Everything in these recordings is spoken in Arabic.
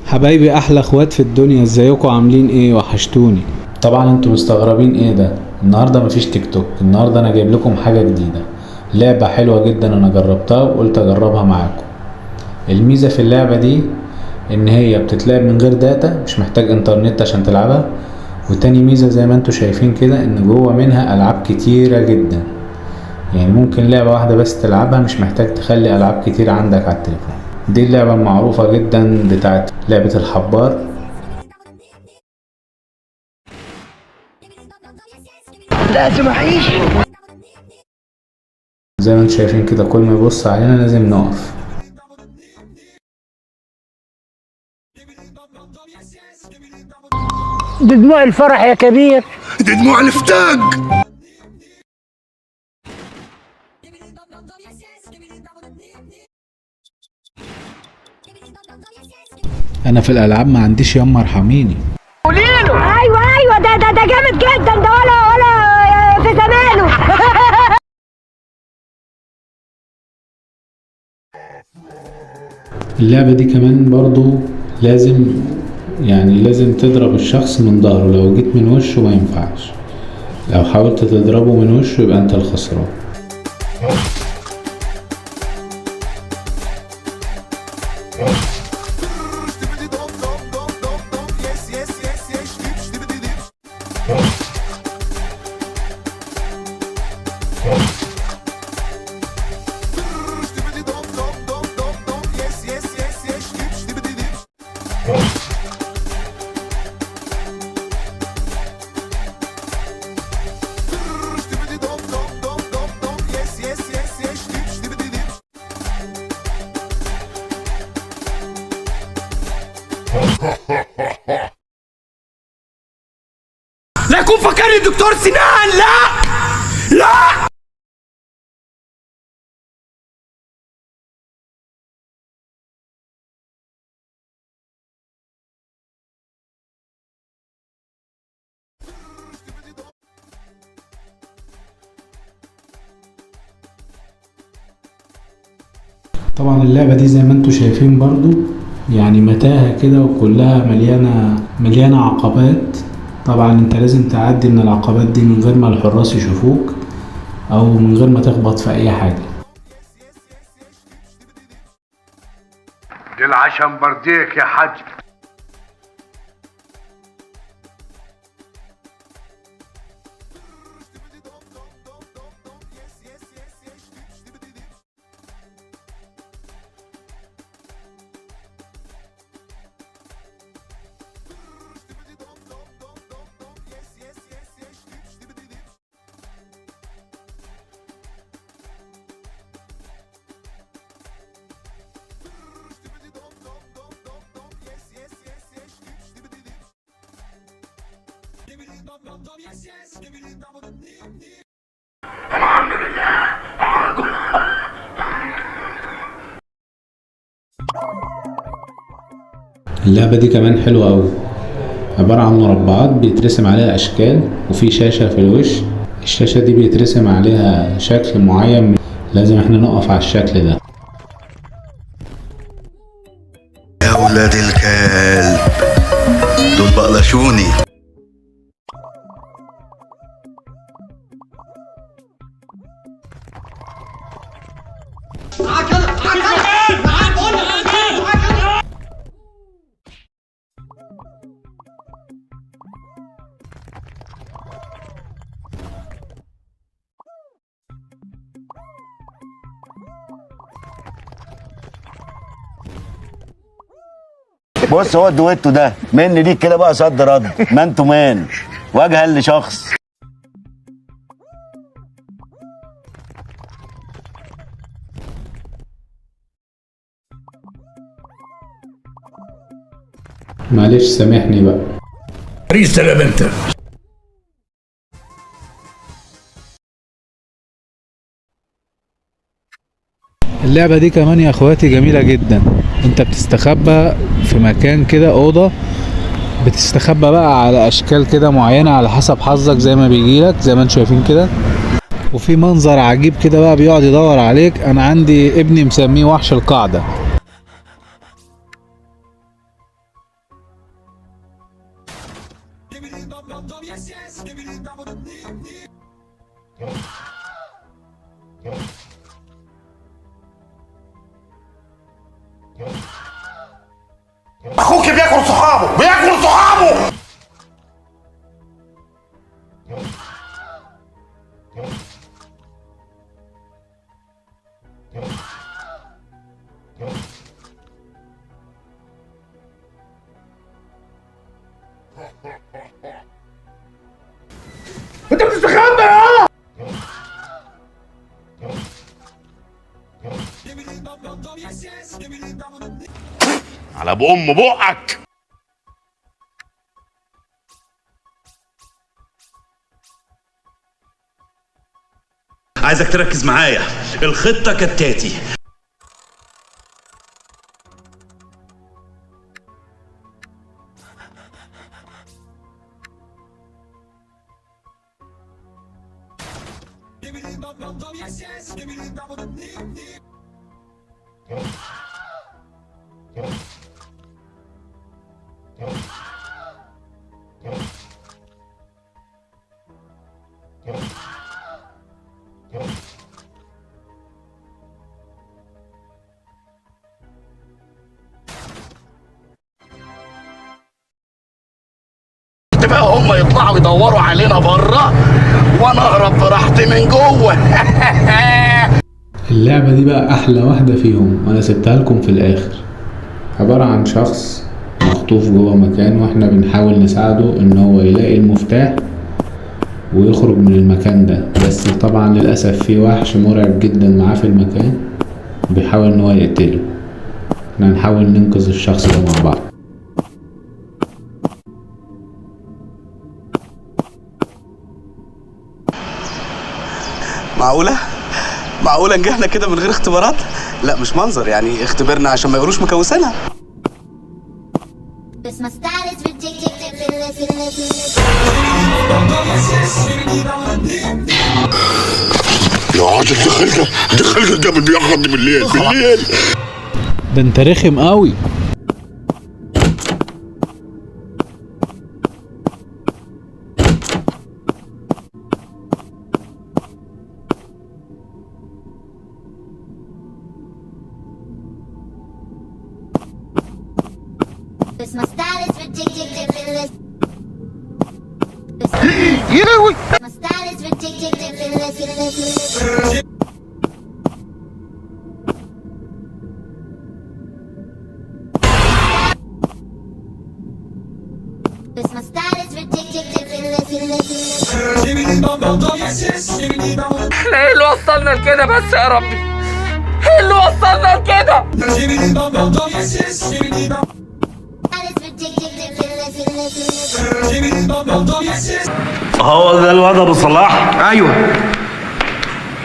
حبايبي احلى اخوات في الدنيا، ازيكم عاملين ايه؟ وحشتوني. طبعا انتوا مستغربين ايه ده؟ النهارده مفيش تيك توك، النهارده انا جايب لكم حاجه جديده، لعبه حلوه جدا انا جربتها وقلت اجربها معاكم. الميزه في اللعبه دي ان هي بتتلعب من غير داتا، مش محتاج انترنت عشان تلعبها. وتاني ميزه زي ما انتوا شايفين كده ان جوه منها العاب كتيره جدا، يعني ممكن لعبه واحده بس تلعبها، مش محتاج تخلي العاب كتير عندك على التليفون. دي اللعبه المعروفه جدا بتاعت لعبه الحبار. لازم اعيش. زي ما انتم شايفين كده كل ما يبص علينا لازم نقف. دي دموع الفرح يا كبير. دي دموع الفتاق. انا في الالعاب ما عنديش يما ارحميني. قوليله. ايوه ده جامد جدا، ده ولا في زمانه. اللعبة دي كمان برضو لازم تضرب الشخص من ظهره، لو جيت من وشه ما ينفعش، لو حاولت تضربه من وشه يبقى انت الخسران. لا يكون فكرني دكتور سنان. لا لا. طبعا اللعبة دي زي ما انتوا شايفين برضو يعني متاهة كده، وكلها مليانة عقبات. طبعا انت لازم تعدي من العقبات دي من غير ما الحراس يشوفوك، او من غير ما تخبط في اي حاجة. دي العشم برديك يا حاج. اللعبة دي كمان حلوة أوي، عبارة عن مربعات بيترسم عليها أشكال، وفي شاشة في الوش. الشاشة دي بيترسم عليها شكل معين، لازم احنا نقف على الشكل ده. يا ولاد الكلب دول بقلشوني. بص، هو الدويتو ده من ليك كده بقى صد رد مان تو مان، وجها لشخص. معلش سامحني بقى. ريس ده انت. اللعبة دي كمان يا اخواتي جميلة جدا. انت بتستخبى في مكان كده، اوضة، بتستخبى بقى على اشكال كده معينة على حسب حظك زي ما بيجيلك زي ما انتم شايفين كده. وفي منظر عجيب كده بقى بيقعد يدور عليك. انا عندي ابني مسميه وحش القاعدة. اخوك بياكل صحابه بياكل صحابه. انت بتستخبى يا على بأم بقك. عايزك تركز معايا. الخطة كالتالي. بقى هم يطلعوا يدوروا علينا بره وانا اهرب براحتي من جوه. اللعبة دي بقى احلى واحدة فيهم وانا سبتها لكم في الاخر. عبارة عن شخص مخطوف جوه مكان واحنا بنحاول نساعده ان هو يلاقي المفتاح ويخرج من المكان ده. بس طبعا للأسف في وحش مرعب جدا معاه في المكان بيحاول ان هو يقتله. احنا هنحاول ننقذ الشخص ده مع بعض. معقولة نجحنا كده من غير اختبارات؟ لا مش منظر، يعني اختبرنا عشان ما يقولوش مكوسينها. يا راجل دي خلقة جامد بيقعدني بالليل. ده انت رخم قوي. My style is ridiculous. My style is ridiculous. My style is ridiculous. ايه اللي وصلنا لكده بس يا ربي؟ ايه اللي وصلنا لكده؟ هو ده الواد ابو صلاح؟ ايوه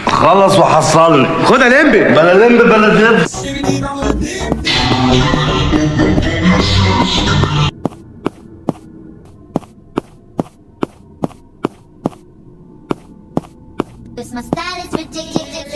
خلص وحصلني. خدها لمبي. بلا لمب بلا دب. My style is ridiculous.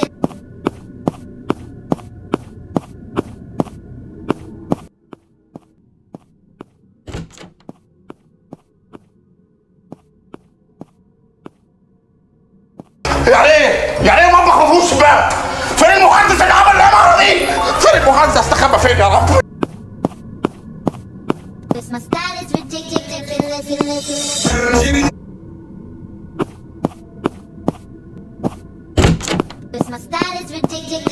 يعني ايه ما بخافوش بقى؟ فين المهندس اللي عمل العماره دي؟ فين المهندس؟ استخبى فين يا رب؟ My style is ridiculous. My style is ridiculous.